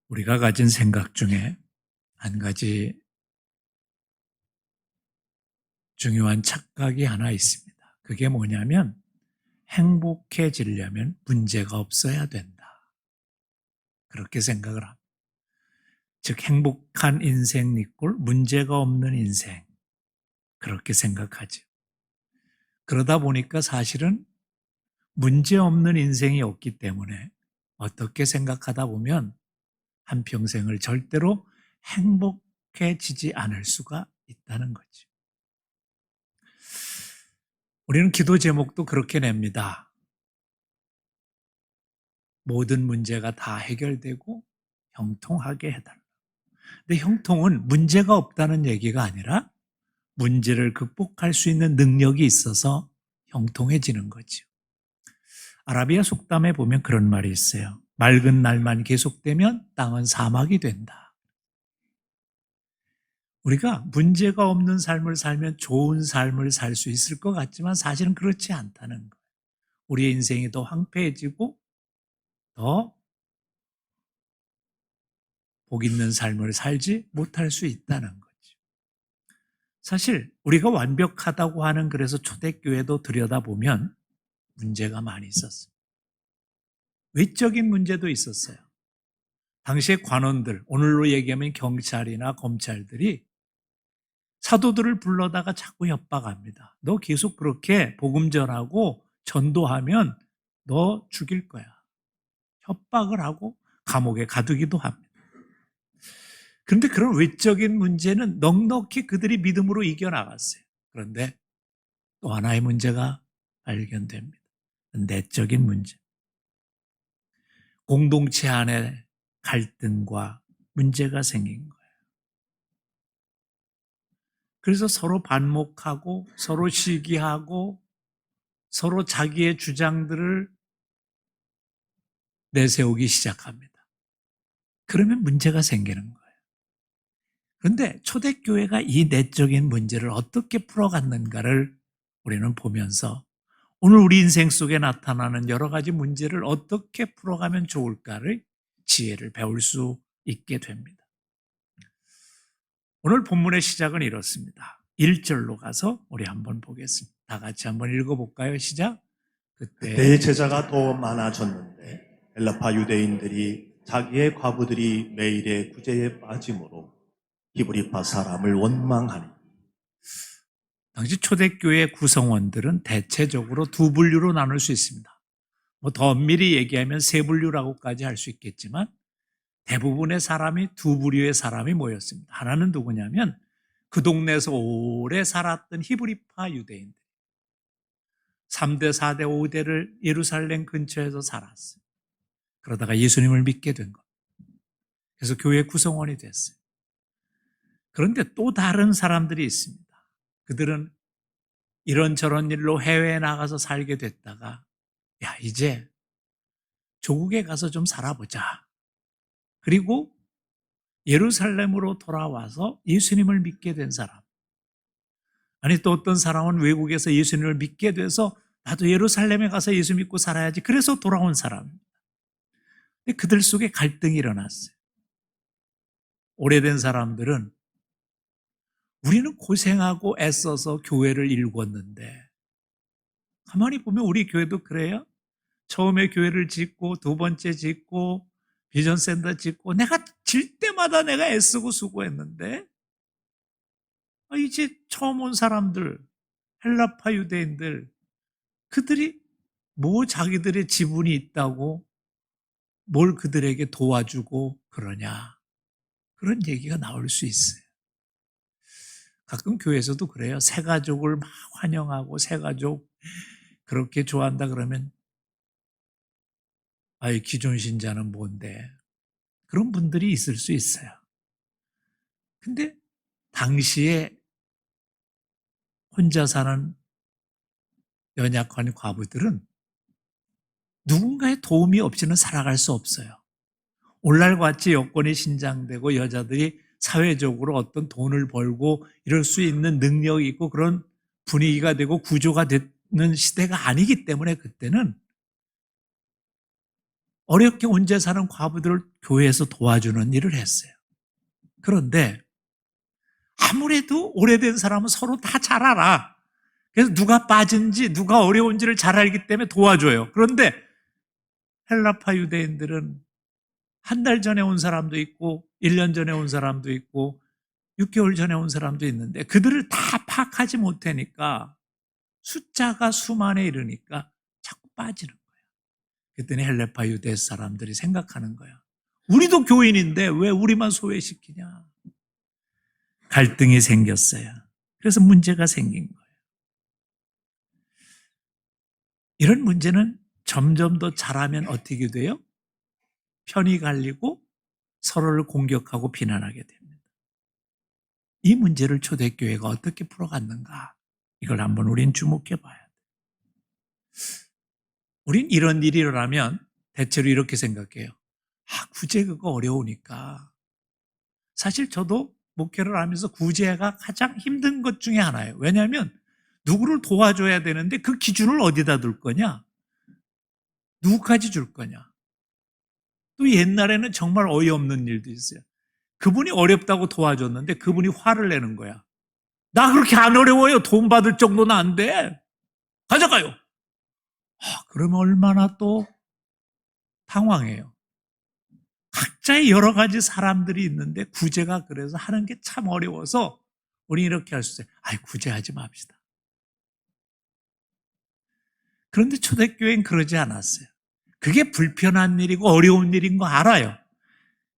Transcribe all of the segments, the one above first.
우리가 가진 생각 중에 한 가지 중요한 착각이 하나 있습니다. 그게 뭐냐면 행복해지려면 문제가 없어야 된다. 그렇게 생각을 합니다. 즉 행복한 인생 이꼴 문제가 없는 인생, 그렇게 생각하죠. 그러다 보니까 사실은 문제 없는 인생이 없기 때문에 어떻게 생각하다 보면 한평생을 절대로 행복해지지 않을 수가 있다는 거죠. 우리는 기도 제목도 그렇게 냅니다. 모든 문제가 다 해결되고 형통하게 해달라. 근데 형통은 문제가 없다는 얘기가 아니라 문제를 극복할 수 있는 능력이 있어서 형통해지는 거죠. 아라비아 속담에 보면 그런 말이 있어요. 맑은 날만 계속되면 땅은 사막이 된다. 우리가 문제가 없는 삶을 살면 좋은 삶을 살 수 있을 것 같지만 사실은 그렇지 않다는 거예요. 우리의 인생이 더 황폐해지고 더 복 있는 삶을 살지 못할 수 있다는 거죠. 사실 우리가 완벽하다고 하는 그래서 초대교회도 들여다보면 문제가 많이 있었어요. 외적인 문제도 있었어요. 당시의 관원들, 오늘로 얘기하면 경찰이나 검찰들이 사도들을 불러다가 자꾸 협박합니다. 너 계속 그렇게 복음 전하고 전도하면 너 죽일 거야. 협박을 하고 감옥에 가두기도 합니다. 그런데 그런 외적인 문제는 넉넉히 그들이 믿음으로 이겨나갔어요. 그런데 또 하나의 문제가 발견됩니다. 내적인 문제. 공동체 안에 갈등과 문제가 생긴 거예요. 그래서 서로 반목하고 서로 시기하고 서로 자기의 주장들을 내세우기 시작합니다. 그러면 문제가 생기는 거예요. 그런데 초대교회가 이 내적인 문제를 어떻게 풀어갔는가를 우리는 보면서 오늘 우리 인생 속에 나타나는 여러 가지 문제를 어떻게 풀어가면 좋을까를 지혜를 배울 수 있게 됩니다. 오늘 본문의 시작은 이렇습니다. 1절로 가서 우리 한번 보겠습니다. 다 같이 한번 읽어볼까요? 시작. 그때의 제자가 더 많아졌는데 헬라파 유대인들이 자기의 과부들이 매일의 구제에 빠짐으로 히브리파 사람을 원망하니 당시 초대교회 구성원들은 대체적으로 두 분류로 나눌 수 있습니다. 더 엄밀히 얘기하면 세 분류라고까지 할 수 있겠지만 대부분의 사람이 두 부류의 사람이 모였습니다. 하나는 누구냐면 그 동네에서 오래 살았던 히브리파 유대인들. 3대, 4대, 5대를 예루살렘 근처에서 살았어요. 그러다가 예수님을 믿게 된 것. 그래서 교회 구성원이 됐어요. 그런데 또 다른 사람들이 있습니다. 그들은 이런저런 일로 해외에 나가서 살게 됐다가 야, 이제 조국에 가서 좀 살아보자. 그리고 예루살렘으로 돌아와서 예수님을 믿게 된 사람. 아니 또 어떤 사람은 외국에서 예수님을 믿게 돼서 나도 예루살렘에 가서 예수 믿고 살아야지. 그래서 돌아온 사람. 근데 그들 속에 갈등이 일어났어요. 오래된 사람들은 우리는 고생하고 애써서 교회를 일궜는데 가만히 보면 우리 교회도 그래요. 처음에 교회를 짓고 두 번째 짓고 비전센터 짓고 내가 질 때마다 내가 애쓰고 수고했는데 이제 처음 온 사람들 헬라파 유대인들 그들이 뭐 자기들의 지분이 있다고 뭘 그들에게 도와주고 그러냐 그런 얘기가 나올 수 있어요. 가끔 교회에서도 그래요. 새 가족을 막 환영하고 새 가족 그렇게 좋아한다 그러면 아이 기존 신자는 뭔데 그런 분들이 있을 수 있어요. 근데 당시에 혼자 사는 연약한 과부들은 누군가의 도움이 없이는 살아갈 수 없어요. 오늘날같이 여건이 신장되고 여자들이 사회적으로 어떤 돈을 벌고 이럴 수 있는 능력이 있고 그런 분위기가 되고 구조가 되는 시대가 아니기 때문에 그때는 어렵게 혼자 사는 과부들을 교회에서 도와주는 일을 했어요. 그런데 아무래도 오래된 사람은 서로 다 잘 알아. 그래서 누가 빠진지 누가 어려운지를 잘 알기 때문에 도와줘요. 그런데 헬라파 유대인들은 한 달 전에 온 사람도 있고 1년 전에 온 사람도 있고 6개월 전에 온 사람도 있는데 그들을 다 파악하지 못하니까 숫자가 수만에 이르니까 자꾸 빠지는 거예요. 그랬더니 헬라파 유대 사람들이 생각하는 거야. 우리도 교인인데 왜 우리만 소외시키냐. 갈등이 생겼어요. 그래서 문제가 생긴 거예요. 이런 문제는 점점 더 잘하면 어떻게 돼요? 편이 갈리고 서로를 공격하고 비난하게 됩니다. 이 문제를 초대교회가 어떻게 풀어갔는가? 이걸 한번 우린 주목해 봐야 돼요. 우린 이런 일이 일어나면 대체로 이렇게 생각해요. 구제 그거 어려우니까. 사실 저도 목회를 하면서 구제가 가장 힘든 것 중에 하나예요. 왜냐하면 누구를 도와줘야 되는데 그 기준을 어디다 둘 거냐? 누구까지 줄 거냐? 또 옛날에는 정말 어이없는 일도 있어요. 그분이 어렵다고 도와줬는데 그분이 화를 내는 거야. 나 그렇게 안 어려워요. 돈 받을 정도는 안 돼. 가져가요. 그러면 얼마나 또 당황해요. 각자의 여러 가지 사람들이 있는데 구제가 그래서 하는 게 참 어려워서 우리 이렇게 할 수 있어요. 구제하지 맙시다. 그런데 초대교회는 그러지 않았어요. 그게 불편한 일이고 어려운 일인 거 알아요.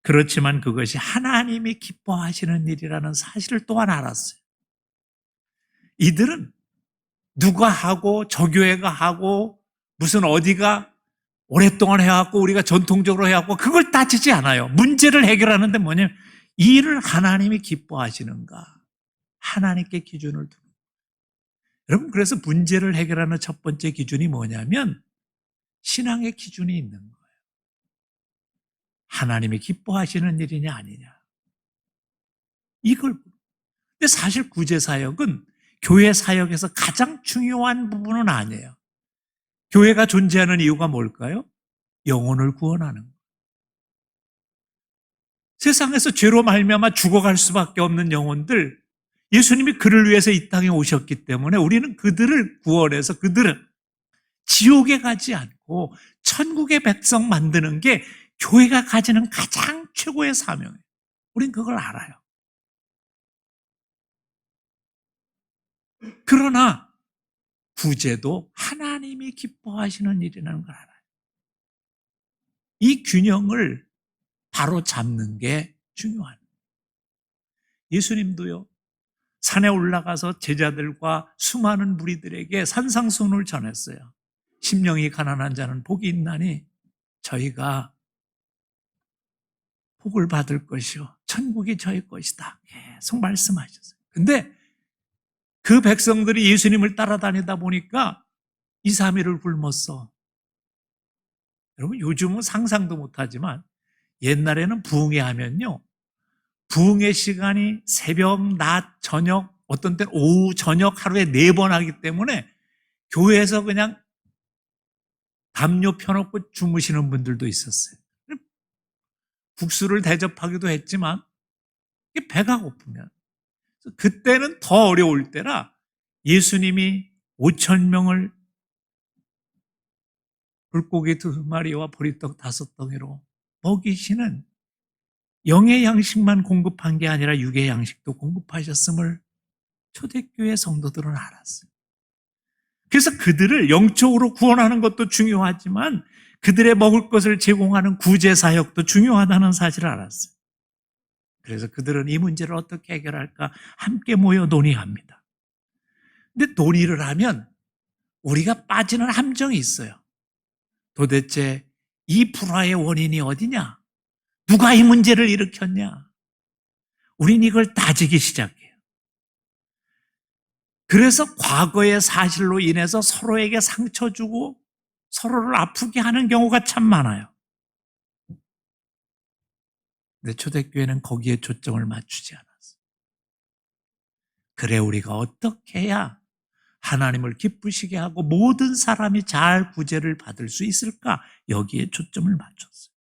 그렇지만 그것이 하나님이 기뻐하시는 일이라는 사실을 또한 알았어요. 이들은 누가 하고 저 교회가 하고 무슨 어디가 오랫동안 해왔고 우리가 전통적으로 해왔고 그걸 따지지 않아요. 문제를 해결하는데 뭐냐면 이 일을 하나님이 기뻐하시는가? 하나님께 기준을 두는. 여러분 그래서 문제를 해결하는 첫 번째 기준이 뭐냐면 신앙의 기준이 있는 거예요. 하나님이 기뻐하시는 일이냐 아니냐. 이걸. 근데 사실 구제사역은 교회 사역에서 가장 중요한 부분은 아니에요. 교회가 존재하는 이유가 뭘까요? 영혼을 구원하는 거예요. 세상에서 죄로 말미암아 죽어갈 수밖에 없는 영혼들, 예수님이 그를 위해서 이 땅에 오셨기 때문에 우리는 그들을 구원해서 그들은 지옥에 가지 않고 천국의 백성 만드는 게 교회가 가지는 가장 최고의 사명이에요. 우린 그걸 알아요. 그러나 구제도 하나님이 기뻐하시는 일이라는 걸 알아요. 이 균형을 바로 잡는 게 중요한 거예요. 예수님도요. 산에 올라가서 제자들과 수많은 무리들에게 산상수훈을 전했어요. 심령이 가난한 자는 복이 있나니 저희가 복을 받을 것이요 천국이 저희 것이다. 계속 말씀하셨어요. 근데 그 백성들이 예수님을 따라다니다 보니까 2, 3일을 굶었어. 여러분 요즘은 상상도 못하지만 옛날에는 부흥회 하면요. 부흥의 시간이 새벽, 낮, 저녁, 어떤 때는 오후, 저녁 하루에 4번 하기 때문에 교회에서 그냥 담요 펴놓고 주무시는 분들도 있었어요. 국수를 대접하기도 했지만 배가 고프면. 그때는 더 어려울 때라 예수님이 5,000명을 물고기 2마리와 보리떡 5덩이로 먹이시는 영의 양식만 공급한 게 아니라 육의 양식도 공급하셨음을 초대교회 성도들은 알았어요. 그래서 그들을 영적으로 구원하는 것도 중요하지만 그들의 먹을 것을 제공하는 구제사역도 중요하다는 사실을 알았어요. 그래서 그들은 이 문제를 어떻게 해결할까 함께 모여 논의합니다. 근데 논의를 하면 우리가 빠지는 함정이 있어요. 도대체 이 불화의 원인이 어디냐? 누가 이 문제를 일으켰냐? 우린 이걸 따지기 시작해요. 그래서 과거의 사실로 인해서 서로에게 상처 주고 서로를 아프게 하는 경우가 참 많아요. 근데 초대교회는 거기에 초점을 맞추지 않았어요. 그래 우리가 어떻게 해야 하나님을 기쁘시게 하고 모든 사람이 잘 구제를 받을 수 있을까? 여기에 초점을 맞췄어요.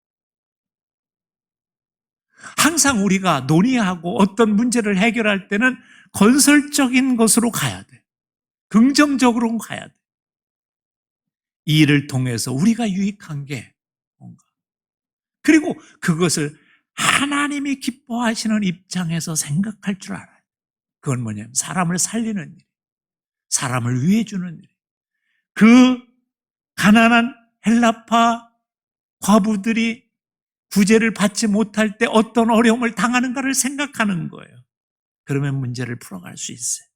항상 우리가 논의하고 어떤 문제를 해결할 때는 건설적인 것으로 가야 돼. 긍정적으로 가야 돼. 이 일을 통해서 우리가 유익한 게 뭔가. 그리고 그것을 하나님이 기뻐하시는 입장에서 생각할 줄 알아요. 그건 뭐냐면 사람을 살리는 일, 사람을 위해 주는 일. 그 가난한 헬라파 과부들이 구제를 받지 못할 때 어떤 어려움을 당하는가를 생각하는 거예요. 그러면 문제를 풀어갈 수 있어요.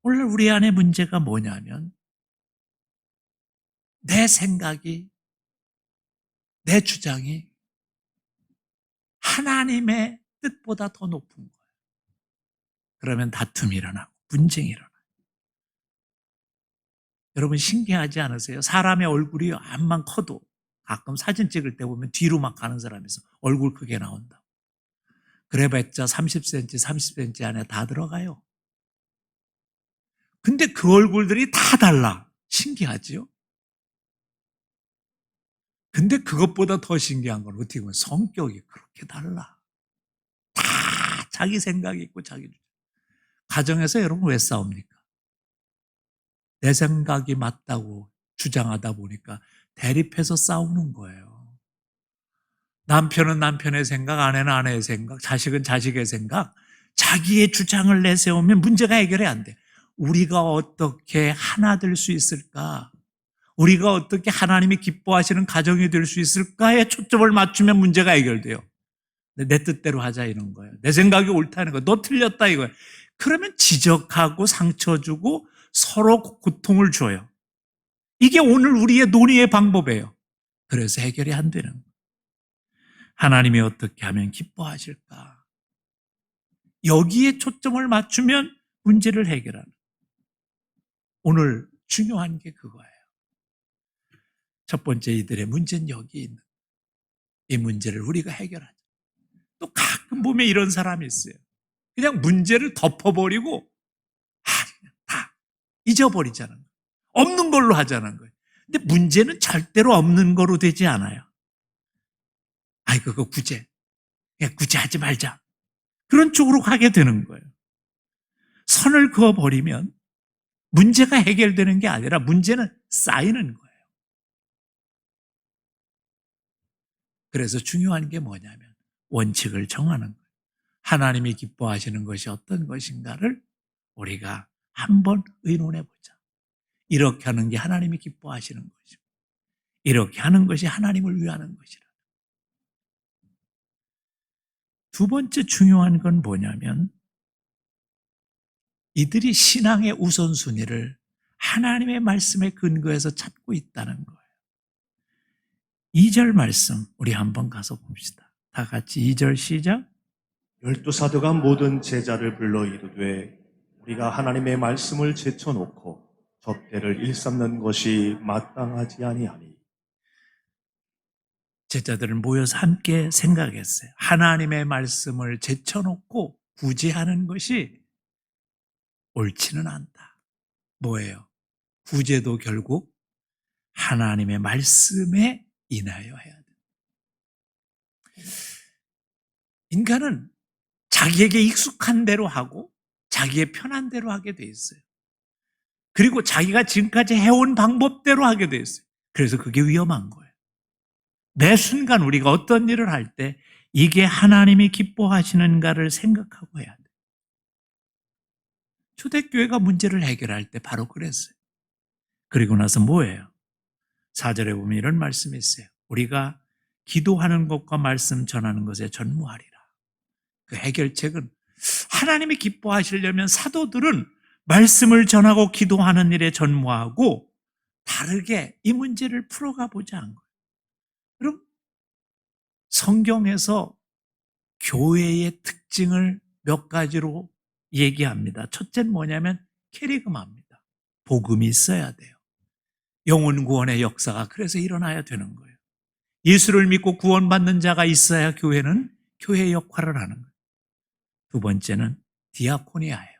오늘 우리 안에 문제가 뭐냐면 내 생각이, 내 주장이 하나님의 뜻보다 더 높은 거예요. 그러면 다툼이 일어나고 분쟁이 일어나요. 여러분 신기하지 않으세요? 사람의 얼굴이 암만 커도 가끔 사진 찍을 때 보면 뒤로 막 가는 사람이 있어. 얼굴 크게 나온다. 그래봤자 30cm, 30cm 안에 다 들어가요. 근데 그 얼굴들이 다 달라. 신기하지요? 근데 그것보다 더 신기한 건 어떻게 보면 성격이 그렇게 달라. 다 자기 생각이 있고 자기 주장. 가정에서 여러분 왜 싸웁니까? 내 생각이 맞다고 주장하다 보니까 대립해서 싸우는 거예요. 남편은 남편의 생각, 아내는 아내의 생각, 자식은 자식의 생각, 자기의 주장을 내세우면 문제가 해결이 안 돼. 우리가 어떻게 하나 될 수 있을까? 우리가 어떻게 하나님이 기뻐하시는 가정이 될 수 있을까에 초점을 맞추면 문제가 해결돼요. 내 뜻대로 하자 이런 거예요. 내 생각이 옳다는 거예요. 너 틀렸다 이거예요. 그러면 지적하고 상처 주고 서로 고통을 줘요. 이게 오늘 우리의 논의의 방법이에요. 그래서 해결이 안 되는 거예요. 하나님이 어떻게 하면 기뻐하실까? 여기에 초점을 맞추면 문제를 해결하는 거예요. 오늘 중요한 게 그거예요. 첫 번째 이들의 문제는 여기 있는 거예요. 이 문제를 우리가 해결하자. 또 가끔 보면 이런 사람이 있어요. 그냥 문제를 덮어버리고 그냥 다 잊어버리자는 거예요. 없는 걸로 하자는 거예요. 근데 문제는 절대로 없는 거로 되지 않아요. 아이 그거 구제. 그냥 구제하지 말자. 그런 쪽으로 가게 되는 거예요. 선을 그어버리면 문제가 해결되는 게 아니라 문제는 쌓이는 거예요. 그래서 중요한 게 뭐냐면 원칙을 정하는 거예요. 하나님이 기뻐하시는 것이 어떤 것인가를 우리가 한번 의논해 보자. 이렇게 하는 게 하나님이 기뻐하시는 것이고 이렇게 하는 것이 하나님을 위하는 것이라. 두 번째 중요한 건 뭐냐면 이들이 신앙의 우선순위를 하나님의 말씀에 근거해서 찾고 있다는 거예요. 2절 말씀 우리 한번 가서 봅시다. 다 같이 2절 시작. 12사도가 모든 제자를 불러 이르되 우리가 하나님의 말씀을 제쳐놓고 접대를 일삼는 것이 마땅하지 아니하니. 제자들은 모여서 함께 생각했어요. 하나님의 말씀을 제쳐놓고 구제하는 것이 옳지는 않다. 뭐예요? 구제도 결국 하나님의 말씀에 인하여 해야 돼. 인간은 자기에게 익숙한 대로 하고 자기의 편한 대로 하게 돼 있어요. 그리고 자기가 지금까지 해온 방법대로 하게 돼 있어요. 그래서 그게 위험한 거예요. 매 순간 우리가 어떤 일을 할 때 이게 하나님이 기뻐하시는가를 생각하고 해야 돼요. 초대교회가 문제를 해결할 때 바로 그랬어요. 그리고 나서 뭐예요? 4절에 보면 이런 말씀이 있어요. 우리가 기도하는 것과 말씀 전하는 것에 전무하리라. 그 해결책은 하나님이 기뻐하시려면 사도들은 말씀을 전하고 기도하는 일에 전무하고 다르게 이 문제를 풀어가 보자 한 거예요. 그럼 성경에서 교회의 특징을 몇 가지로 얘기합니다. 첫째는 뭐냐면 캐리그마입니다. 복음이 있어야 돼요. 영혼 구원의 역사가 그래서 일어나야 되는 거예요. 예수를 믿고 구원받는 자가 있어야 교회는 교회의 역할을 하는 거예요. 두 번째는 디아코니아예요.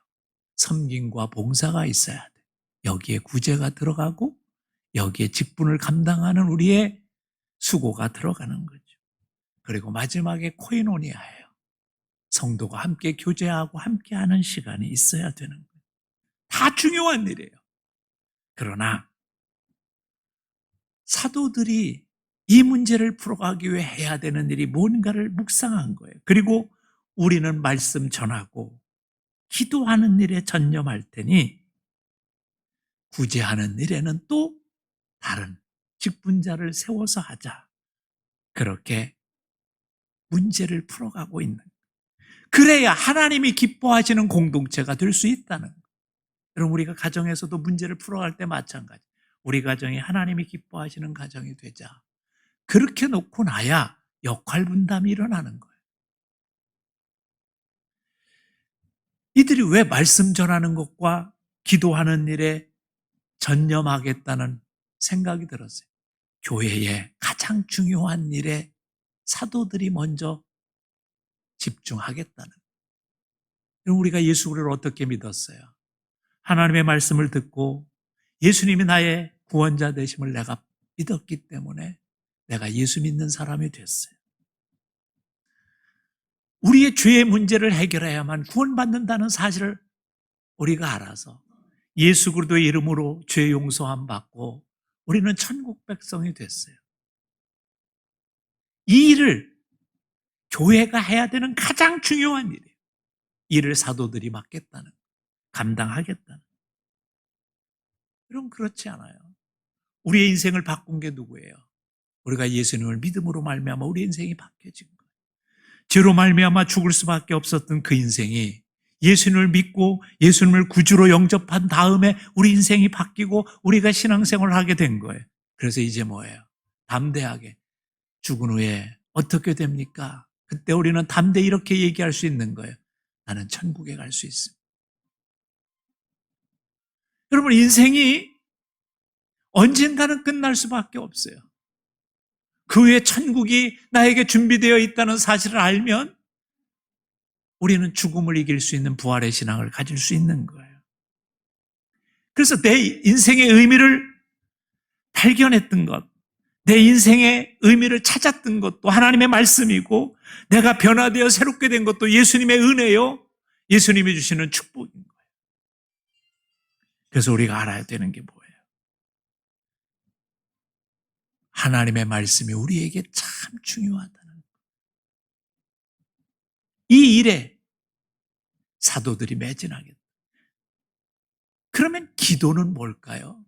섬김과 봉사가 있어야 돼. 여기에 구제가 들어가고 여기에 직분을 감당하는 우리의 수고가 들어가는 거죠. 그리고 마지막에 코이노니아예요. 성도가 함께 교제하고 함께하는 시간이 있어야 되는 거예요. 다 중요한 일이에요. 그러나 사도들이 이 문제를 풀어가기 위해 해야 되는 일이 뭔가를 묵상한 거예요. 그리고 우리는 말씀 전하고 기도하는 일에 전념할 테니 구제하는 일에는 또 다른 직분자를 세워서 하자. 그렇게 문제를 풀어가고 있는 거예요. 그래야 하나님이 기뻐하시는 공동체가 될 수 있다는 거예요. 여러분, 우리가 가정에서도 문제를 풀어갈 때 마찬가지. 우리 가정이 하나님이 기뻐하시는 가정이 되자. 그렇게 놓고 나야 역할 분담이 일어나는 거예요. 이들이 왜 말씀 전하는 것과 기도하는 일에 전념하겠다는 생각이 들었어요. 교회의 가장 중요한 일에 사도들이 먼저 집중하겠다는 거예요. 우리가 예수를 어떻게 믿었어요? 하나님의 말씀을 듣고 예수님이 나의 구원자 되심을 내가 믿었기 때문에 내가 예수 믿는 사람이 됐어요. 우리의 죄의 문제를 해결해야만 구원받는다는 사실을 우리가 알아서 예수 그리스도의 이름으로 죄 용서함 받고 우리는 천국 백성이 됐어요. 이 일을 교회가 해야 되는 가장 중요한 일이에요. 이를 사도들이 맡겠다는, 감당하겠다는. 여러분, 그렇지 않아요. 우리의 인생을 바꾼 게 누구예요? 우리가 예수님을 믿음으로 말미암아 우리 인생이 바뀌어진 거예요. 죄로 말미암아 죽을 수밖에 없었던 그 인생이 예수님을 믿고 예수님을 구주로 영접한 다음에 우리 인생이 바뀌고 우리가 신앙생활을 하게 된 거예요. 그래서 이제 뭐예요? 담대하게 죽은 후에 어떻게 됩니까? 그때 우리는 담대히 이렇게 얘기할 수 있는 거예요. 나는 천국에 갈 수 있습니다. 여러분, 인생이 언젠가는 끝날 수밖에 없어요. 그 후에 천국이 나에게 준비되어 있다는 사실을 알면 우리는 죽음을 이길 수 있는 부활의 신앙을 가질 수 있는 거예요. 그래서 내 인생의 의미를 발견했던 것, 내 인생의 의미를 찾았던 것도 하나님의 말씀이고 내가 변화되어 새롭게 된 것도 예수님의 은혜요, 예수님이 주시는 축복인 거예요. 그래서 우리가 알아야 되는 게 뭐예요? 하나님의 말씀이 우리에게 참 중요하다는 거예요. 이 일에 사도들이 매진하겠다. 그러면 기도는 뭘까요?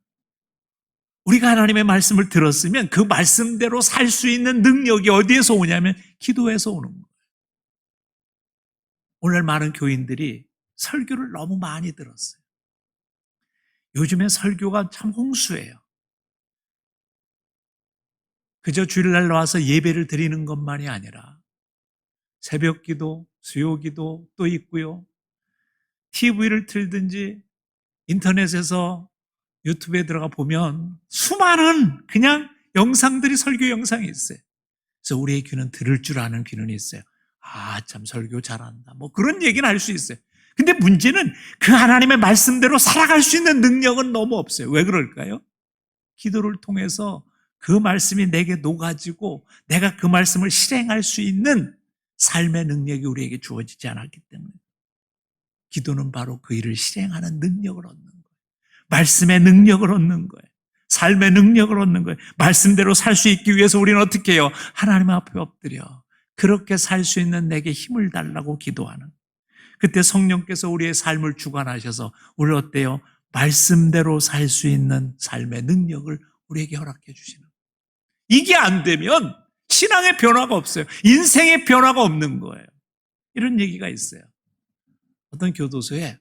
우리가 하나님의 말씀을 들었으면 그 말씀대로 살 수 있는 능력이 어디에서 오냐면 기도에서 오는 거예요. 오늘 많은 교인들이 설교를 너무 많이 들었어요. 요즘에 설교가 참 홍수예요. 그저 주일날 나와서 예배를 드리는 것만이 아니라 새벽 기도, 수요 기도 또 있고요. TV를 틀든지 인터넷에서 유튜브에 들어가 보면 수많은 그냥 영상들이, 설교 영상이 있어요. 그래서 우리의 귀는 들을 줄 아는 귀는 있어요. 아, 참 설교 잘한다. 뭐 그런 얘기는 할 수 있어요. 근데 문제는 그 하나님의 말씀대로 살아갈 수 있는 능력은 너무 없어요. 왜 그럴까요? 기도를 통해서 그 말씀이 내게 녹아지고 내가 그 말씀을 실행할 수 있는 삶의 능력이 우리에게 주어지지 않았기 때문에 기도는 바로 그 일을 실행하는 능력을 얻는 거예요. 말씀의 능력을 얻는 거예요. 삶의 능력을 얻는 거예요. 말씀대로 살 수 있기 위해서 우리는 어떻게 해요? 하나님 앞에 엎드려 그렇게 살 수 있는 내게 힘을 달라고 기도하는, 그때 성령께서 우리의 삶을 주관하셔서 우리를 어때요? 말씀대로 살 수 있는 삶의 능력을 우리에게 허락해 주시는 거예요. 이게 안 되면 신앙의 변화가 없어요. 인생의 변화가 없는 거예요. 이런 얘기가 있어요. 어떤 교도소에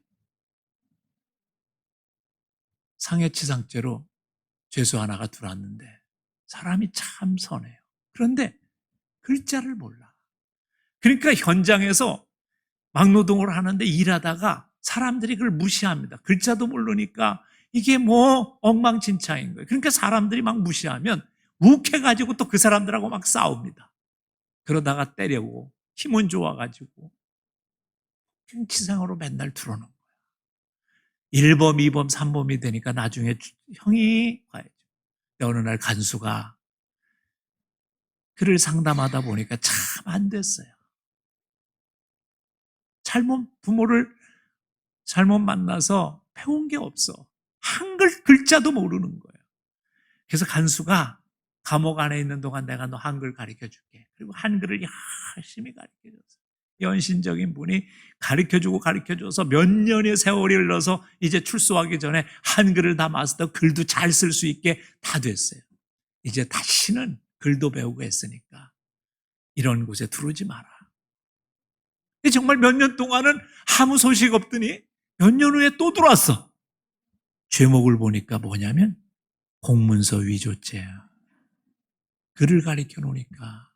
상해치상죄로 죄수 하나가 들어왔는데 사람이 참 선해요. 그런데 글자를 몰라. 그러니까 현장에서 막노동을 하는데 일하다가 사람들이 그걸 무시합니다. 글자도 모르니까 이게 뭐 엉망진창인 거예요. 그러니까 사람들이 막 무시하면 욱해가지고 또 그 사람들하고 막 싸웁니다. 그러다가 때려고 힘은 좋아가지고 치상으로 맨날 들어놓은 거예요. 1범, 2범, 3범이 되니까 나중에 형이 가야죠. 어느 날 간수가 그를 상담하다 보니까 참 안 됐어요. 부모를 잘못 만나서 배운 게 없어. 한글 글자도 모르는 거예요. 그래서 간수가 감옥 안에 있는 동안 내가 너 한글 가르쳐 줄게. 그리고 한글을 열심히 가르쳐 줬어요. 연신적인 분이 가르쳐주고 가르쳐줘서 몇 년의 세월이 흘러서 이제 출소하기 전에 한글을 다 마스터, 글도 잘 쓸 수 있게 다 됐어요. 이제 다시는 글도 배우고 했으니까 이런 곳에 들어오지 마라. 정말 몇 년 동안은 아무 소식 없더니 몇 년 후에 또 들어왔어. 제목을 보니까 뭐냐면 공문서 위조죄야. 글을 가르쳐 놓으니까.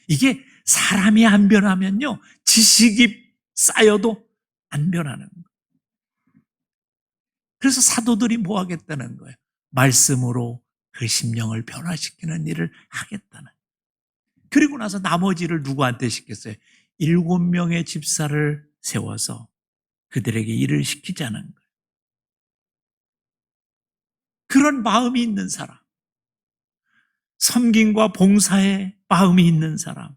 이게 사람이 안 변하면요, 지식이 쌓여도 안 변하는 거예요. 그래서 사도들이 뭐 하겠다는 거예요? 말씀으로 그 심령을 변화시키는 일을 하겠다는 거예요. 그리고 나서 나머지를 누구한테 시켰어요? 7명의 집사를 세워서 그들에게 일을 시키자는 거예요. 그런 마음이 있는 사람, 섬김과 봉사에 마음이 있는 사람,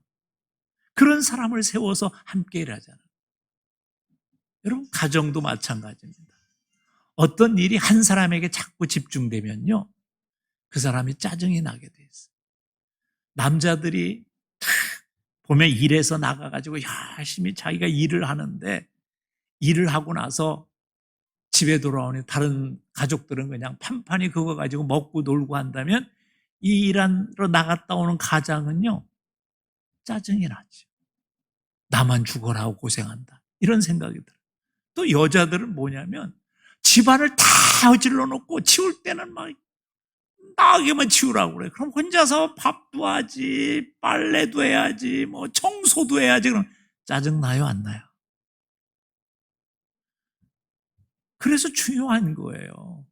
그런 사람을 세워서 함께 일하잖아요. 여러분, 가정도 마찬가지입니다. 어떤 일이 한 사람에게 자꾸 집중되면요, 그 사람이 짜증이 나게 돼 있어요. 남자들이 보면 일해서 나가가지고 열심히 자기가 일을 하는데, 일을 하고 나서 집에 돌아오니 다른 가족들은 그냥 판판히 그거 가지고 먹고 놀고 한다면, 이 일하러 나갔다 오는 가장은요, 짜증이 나죠. 나만 죽어라 하고 고생한다, 이런 생각이 들어요. 또 여자들은 뭐냐면 집안을 다 어질러 놓고 치울 때는 막 나가게만 치우라고 그래. 그럼 혼자서 밥도 하지, 빨래도 해야지, 뭐 청소도 해야지. 그럼 짜증 나요, 안 나요? 그래서 중요한 거예요.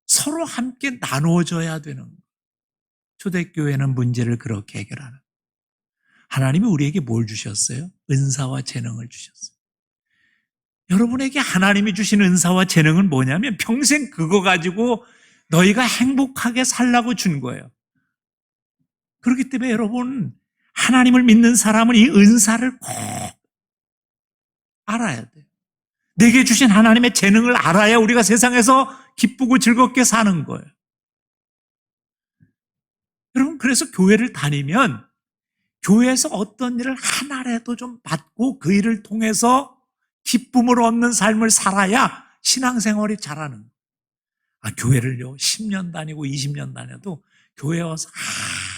서로 함께 나누어져야 되는 거예요. 초대교회는 문제를 그렇게 해결하는 거예요. 하나님이 우리에게 뭘 주셨어요? 은사와 재능을 주셨어요. 여러분에게 하나님이 주신 은사와 재능은 뭐냐면 평생 그거 가지고 너희가 행복하게 살라고 준 거예요. 그렇기 때문에 여러분, 하나님을 믿는 사람은 이 은사를 꼭 알아야 돼요. 내게 주신 하나님의 재능을 알아야 우리가 세상에서 기쁘고 즐겁게 사는 거예요. 여러분, 그래서 교회를 다니면 교회에서 어떤 일을 하나라도 좀 받고 그 일을 통해서 기쁨을 얻는 삶을 살아야 신앙생활이 잘하는 거예요. 교회를요 10년 다니고 20년 다녀도 교회 와서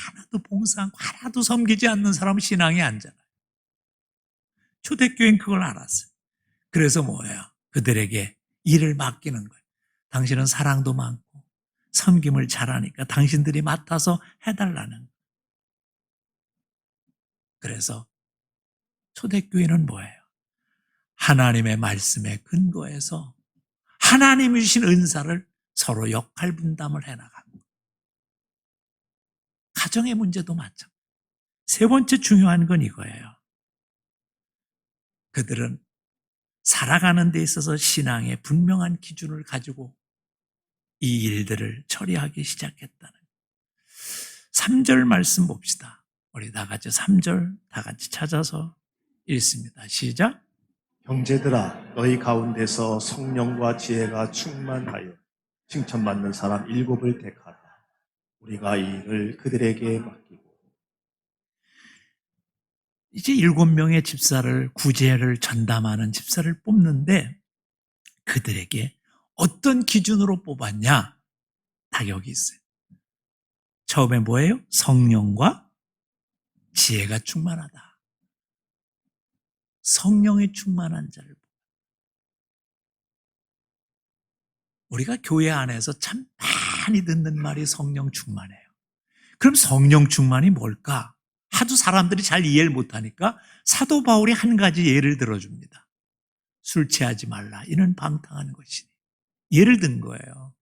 하나도 봉사하고 하나도 섬기지 않는 사람은 신앙이 안 자라요. 초대교회는 그걸 알았어요. 그래서 뭐예요? 그들에게 일을 맡기는 거예요. 당신은 사랑도 많고 섬김을 잘하니까 당신들이 맡아서 해달라는 거예요. 그래서 초대교회는 뭐예요? 하나님의 말씀에 근거해서 하나님이 주신 은사를 서로 역할 분담을 해나가는 거예요. 가정의 문제도 마찬가지예요. 세 번째 중요한 건 이거예요. 그들은 살아가는 데 있어서 신앙의 분명한 기준을 가지고 이 일들을 처리하기 시작했다는 3절 말씀 봅시다. 우리 다 같이 3절 다 같이 찾아서 읽습니다. 시작. 형제들아, 너희 가운데서 성령과 지혜가 충만하여 칭찬받는 사람 7을 택하라. 우리가 이 일을 그들에게 맡기고. 이제 7명의 집사를, 구제를 전담하는 집사를 뽑는데 그들에게 어떤 기준으로 뽑았냐? 다 여기 있어요. 처음에 뭐예요? 성령과 지혜가 충만하다. 성령이 충만한 자를. 우리가 교회 안에서 참 많이 듣는 말이 성령 충만해요. 그럼 성령 충만이 뭘까? 하도 사람들이 잘 이해를 못하니까 사도 바울이 한 가지 예를 들어줍니다. 술 취하지 말라. 이는 방탕한 것이니. 예를 든 거예요.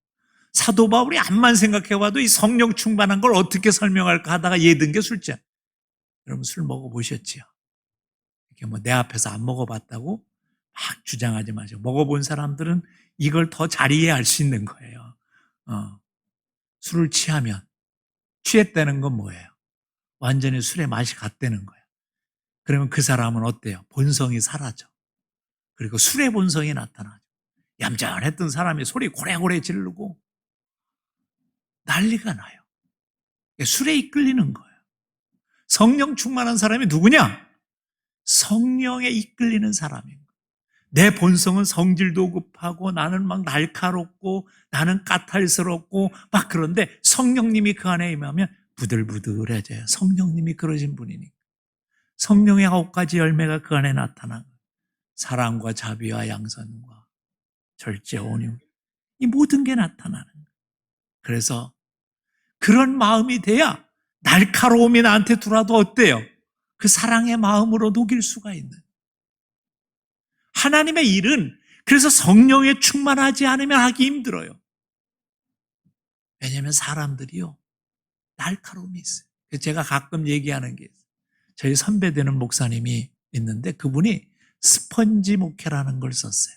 사도 바울이 암만 생각해봐도 이 성령 충만한 걸 어떻게 설명할까 하다가 예 든 게 술취. 여러분 술 먹어보셨지요? 이렇게 뭐 내 앞에서 안 먹어봤다고 막 주장하지 마세요. 먹어본 사람들은 이걸 더 잘 이해할 수 있는 거예요. 술을 취하면, 취했다는 건 뭐예요? 완전히 술의 맛이 갔다는 거예요. 그러면 그 사람은 어때요? 본성이 사라져. 그리고 술의 본성이 나타나죠. 얌전했던 사람이 소리 고래고래 지르고 난리가 나요. 술에 이끌리는 거예요. 성령 충만한 사람이 누구냐? 성령에 이끌리는 사람인 거예요. 내 본성은 성질도 급하고 나는 막 날카롭고 나는 까탈스럽고 막 그런데 성령님이 그 안에 임하면 부들부들해져요. 성령님이 그러신 분이니까. 성령의 9가지 열매가 그 안에 나타나고 사랑과 자비와 양선과 절제, 온유 이 모든 게 나타나는 거예요. 그래서 그런 마음이 돼야 날카로움이 나한테 들어와도 어때요? 그 사랑의 마음으로 녹일 수가 있는. 하나님의 일은 그래서 성령에 충만하지 않으면 하기 힘들어요. 왜냐하면 사람들이요 날카로움이 있어요. 제가 가끔 얘기하는 게 있어요. 저희 선배 되는 목사님이 있는데 그분이 스펀지 목회라는 걸 썼어요.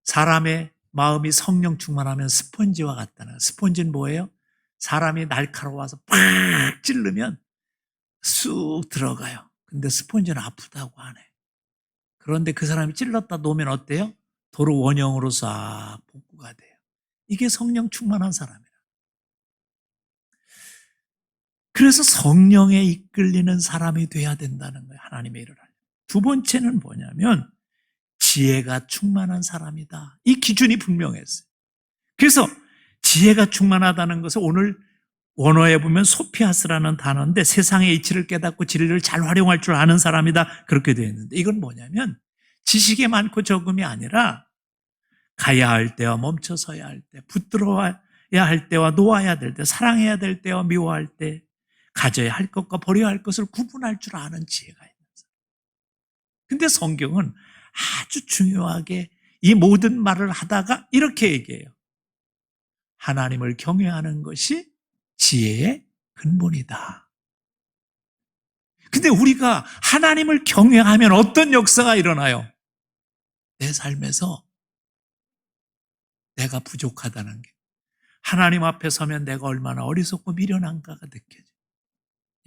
사람의 마음이 성령 충만하면 스펀지와 같다는. 스펀지는 뭐예요? 사람이 날카로워서 팍 찌르면 쑥 들어가요. 근데 스펀지는 아프다고 하네. 그런데 그 사람이 찔렀다 놓으면 어때요? 도로 원형으로 싹 복구가 돼요. 이게 성령 충만한 사람이라. 그래서 성령에 이끌리는 사람이 돼야 된다는 거예요. 하나님의 일을 하려면. 두 번째는 뭐냐면 지혜가 충만한 사람이다. 이 기준이 분명했어요. 그래서 지혜가 충만하다는 것을 오늘 원어에 보면 소피아스라는 단어인데 세상의 이치를 깨닫고 진리를 잘 활용할 줄 아는 사람이다. 그렇게 되어 있는데 이건 뭐냐면 지식이 많고 적음이 아니라 가야 할 때와 멈춰 서야 할 때, 붙들어야 할 때와 놓아야 될 때, 사랑해야 될 때와 미워할 때, 가져야 할 것과 버려야 할 것을 구분할 줄 아는 지혜가 있는 사람. 근데 성경은 아주 중요하게 이 모든 말을 하다가 이렇게 얘기해요. 하나님을 경외하는 것이 지혜의 근본이다. 근데 우리가 하나님을 경외하면 어떤 역사가 일어나요? 내 삶에서 내가 부족하다는 게 하나님 앞에 서면 내가 얼마나 어리석고 미련한가가 느껴져요.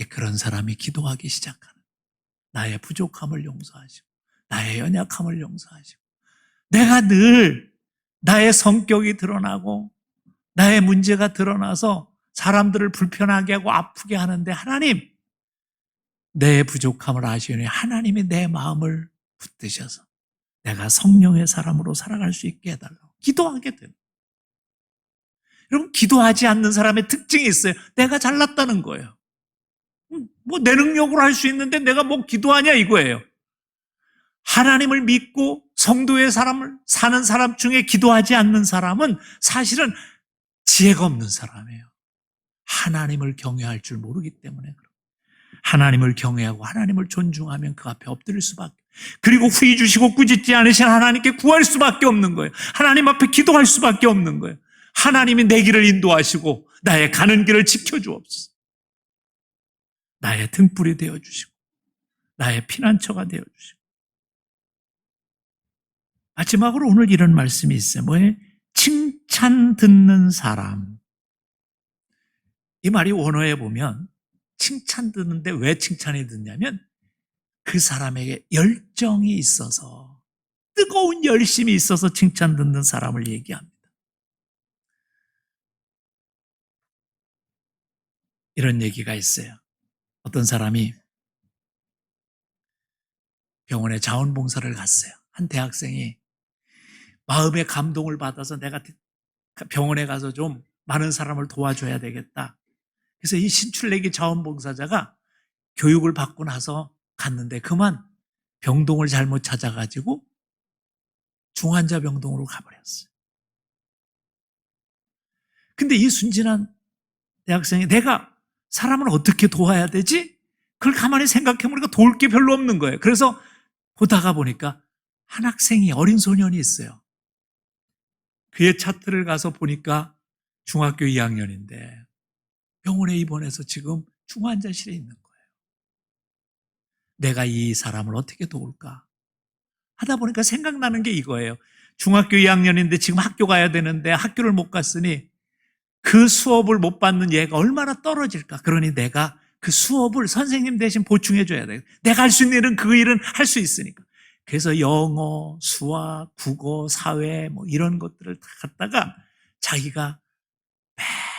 그런 사람이 기도하기 시작하는 나의 부족함을 용서하시고 나의 연약함을 용서하시고 내가 늘 나의 성격이 드러나고 나의 문제가 드러나서 사람들을 불편하게 하고 아프게 하는데 하나님 내 부족함을 아시오니 하나님이 내 마음을 붙드셔서 내가 성령의 사람으로 살아갈 수 있게 해달라고 기도하게 됩니다. 여러분 기도하지 않는 사람의 특징이 있어요. 내가 잘났다는 거예요. 뭐 내 능력으로 할 수 있는데 내가 뭐 기도하냐 이거예요. 하나님을 믿고 성도의 사람을 사는 사람 중에 기도하지 않는 사람은 사실은 지혜가 없는 사람이에요. 하나님을 경외할 줄 모르기 때문에 그렇습니다. 하나님을 경외하고 하나님을 존중하면 그 앞에 엎드릴 수밖에, 그리고 후히 주시고 꾸짖지 않으신 하나님께 구할 수밖에 없는 거예요. 하나님 앞에 기도할 수밖에 없는 거예요. 하나님이 내 길을 인도하시고 나의 가는 길을 지켜주옵소서. 나의 등불이 되어주시고 나의 피난처가 되어주시고. 마지막으로 오늘 이런 말씀이 있어요. 뭐예요? 칭찬 듣는 사람. 이 말이 원어에 보면 칭찬 듣는데 왜 칭찬이 듣냐면 그 사람에게 열정이 있어서 뜨거운 열심이 있어서 칭찬 듣는 사람을 얘기합니다. 이런 얘기가 있어요. 어떤 사람이 병원에 자원봉사를 갔어요. 한 대학생이 마음의 감동을 받아서 내가 병원에 가서 좀 많은 사람을 도와줘야 되겠다. 그래서 이 신출내기 자원봉사자가 교육을 받고 나서 갔는데 그만 병동을 잘못 찾아가지고 중환자 병동으로 가버렸어요. 근데 이 순진한 대학생이 내가 사람을 어떻게 도와야 되지? 그걸 가만히 생각해보니까 도울 게 별로 없는 거예요. 그래서 보다가 보니까 한 학생이 어린 소년이 있어요. 그의 차트를 가서 보니까 중학교 2학년인데 병원에 입원해서 지금 중환자실에 있는 거예요. 내가 이 사람을 어떻게 도울까? 하다 보니까 생각나는 게 이거예요. 중학교 2학년인데 지금 학교 가야 되는데 학교를 못 갔으니 그 수업을 못 받는 얘가 얼마나 떨어질까. 그러니 내가 그 수업을 선생님 대신 보충해 줘야 돼. 내가 할 수 있는 일은 그 일은 할 수 있으니까. 그래서 영어, 수학, 국어, 사회 뭐 이런 것들을 다 갖다가 자기가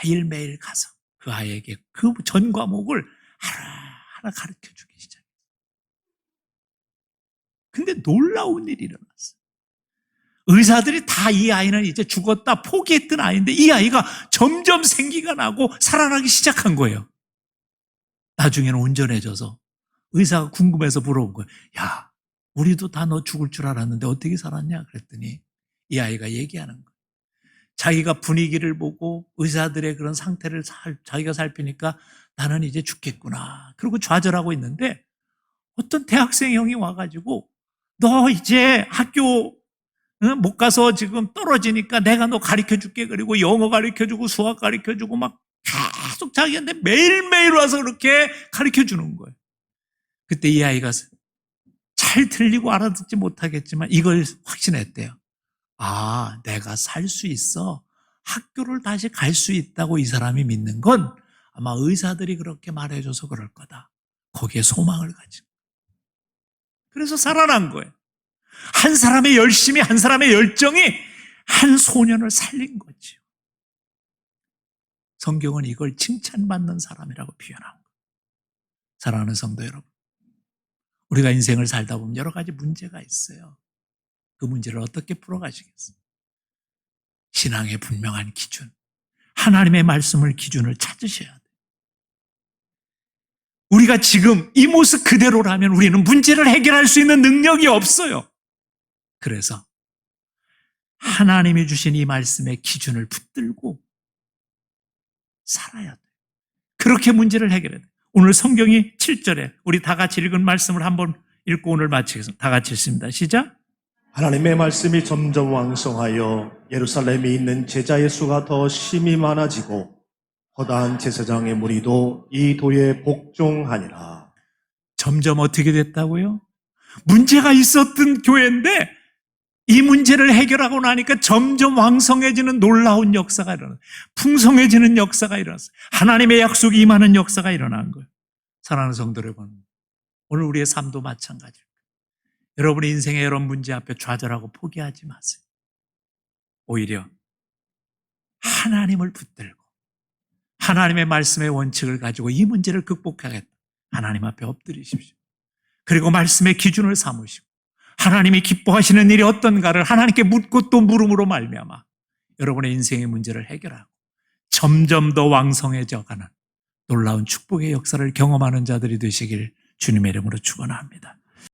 매일매일 가서 그 아이에게 그 전 과목을 하나하나 가르쳐 주기 시작했어요. 근데 놀라운 일이 일어났어요. 의사들이 다 이 아이는 이제 죽었다 포기했던 아이인데 이 아이가 점점 생기가 나고 살아나기 시작한 거예요. 나중에는 온전해져서 의사가 궁금해서 물어본 거예요. 야, 우리도 다 너 죽을 줄 알았는데 어떻게 살았냐? 그랬더니 이 아이가 얘기하는 거예요. 자기가 분위기를 보고 의사들의 그런 상태를 자기가 살피니까 나는 이제 죽겠구나. 그리고 좌절하고 있는데 어떤 대학생 형이 와가지고 너 이제 학교 못 가서 지금 떨어지니까 내가 너 가르쳐 줄게. 그리고 영어 가르쳐 주고 수학 가르쳐 주고 막 계속 자기한테 매일매일 와서 그렇게 가르쳐 주는 거예요. 그때 이 아이가 잘 들리고 알아듣지 못하겠지만 이걸 확신했대요. 아, 내가 살 수 있어. 학교를 다시 갈 수 있다고 이 사람이 믿는 건 아마 의사들이 그렇게 말해줘서 그럴 거다. 거기에 소망을 가지고. 그래서 살아난 거예요. 한 사람의 열심이, 한 사람의 열정이 한 소년을 살린 거지요. 성경은 이걸 칭찬받는 사람이라고 표현한 거예요. 사랑하는 성도 여러분, 우리가 인생을 살다 보면 여러 가지 문제가 있어요. 그 문제를 어떻게 풀어가시겠어요? 신앙의 분명한 기준, 하나님의 말씀을 기준을 찾으셔야 돼요. 우리가 지금 이 모습 그대로라면 우리는 문제를 해결할 수 있는 능력이 없어요. 그래서 하나님이 주신 이 말씀의 기준을 붙들고 살아야 돼요. 그렇게 문제를 해결해야 돼요. 오늘 성경이 7절에 우리 다 같이 읽은 말씀을 한번 읽고 오늘 마치겠습니다. 다 같이 읽습니다. 시작. 하나님의 말씀이 점점 왕성하여 예루살렘에 있는 제자의 수가 더 심히 많아지고 허다한 제사장의 무리도 이 도에 복종하니라. 점점 어떻게 됐다고요? 문제가 있었던 교회인데 이 문제를 해결하고 나니까 점점 왕성해지는 놀라운 역사가 일어났어요. 풍성해지는 역사가 일어났어요. 하나님의 약속이 임하는 역사가 일어난 거예요. 사랑하는 성도 여러분, 오늘 우리의 삶도 마찬가지입니다. 여러분의 인생의 여러 문제 앞에 좌절하고 포기하지 마세요. 오히려 하나님을 붙들고 하나님의 말씀의 원칙을 가지고 이 문제를 극복하겠다. 하나님 앞에 엎드리십시오. 그리고 말씀의 기준을 삼으시고 하나님이 기뻐하시는 일이 어떤가를 하나님께 묻고 또 물음으로 말미암아 여러분의 인생의 문제를 해결하고 점점 더 왕성해져가는 놀라운 축복의 역사를 경험하는 자들이 되시길 주님의 이름으로 축원합니다.